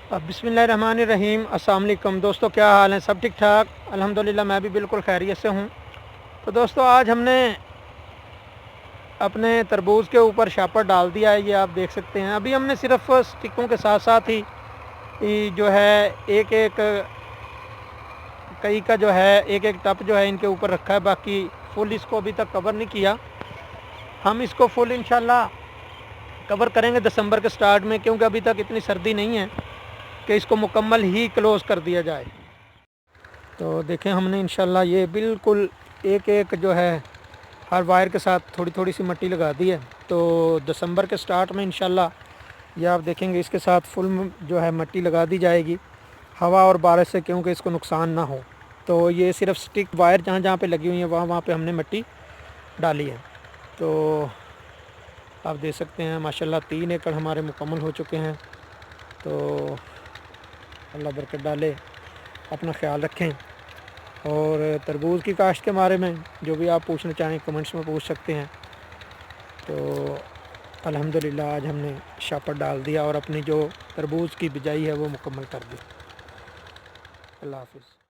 अब बिस्मिल्लाहिर्रहमानिर्रहीम। अस्सलाम वालेकुम दोस्तों, क्या हाल है? सब ठीक ठाक? अल्हम्दुलिल्लाह मैं भी बिल्कुल खैरियत से हूँ। तो दोस्तों आज हमने अपने तरबूज़ के ऊपर शापर डाल दिया है, ये आप देख सकते हैं। अभी हमने सिर्फ स्टिकों के साथ साथ ही जो है एक एक कई का जो है एक एक टप जो है इनके ऊपर रखा है, बाकी फुल इसको अभी तक कवर नहीं किया। हम इसको फुल इंशाल्लाह कवर करेंगे दिसंबर के स्टार्ट में, क्योंकि अभी तक इतनी सर्दी नहीं है कि इसको मुकम्मल ही क्लोज़ कर दिया जाए। तो देखें, हमने इंशाल्लाह ये बिल्कुल एक एक जो है हर वायर के साथ थोड़ी थोड़ी सी मिट्टी लगा दी है। तो दिसंबर के स्टार्ट में इंशाल्लाह ये आप देखेंगे इसके साथ फुल जो है मिट्टी लगा दी जाएगी, हवा और बारिश से क्योंकि इसको नुकसान ना हो। तो ये सिर्फ स्टिक वायर जहाँ जहाँ पे लगी हुई है वहाँ वहाँ पे हमने मिट्टी डाली है। तो आप देख सकते हैं माशाल्लाह 3 एकड़ हमारे मुकम्मल हो चुके हैं। तो अल्लाह बरकत डाले, अपना ख्याल रखें। और तरबूज़ की काश्त के बारे में जो भी आप पूछना चाहें कमेंट्स में पूछ सकते हैं। तो अल्हम्दुलिल्लाह आज हमने शापर डाल दिया और अपनी जो तरबूज़ की बिजाई है वो मुकम्मल कर दी। अल्लाह हाफ़िज़।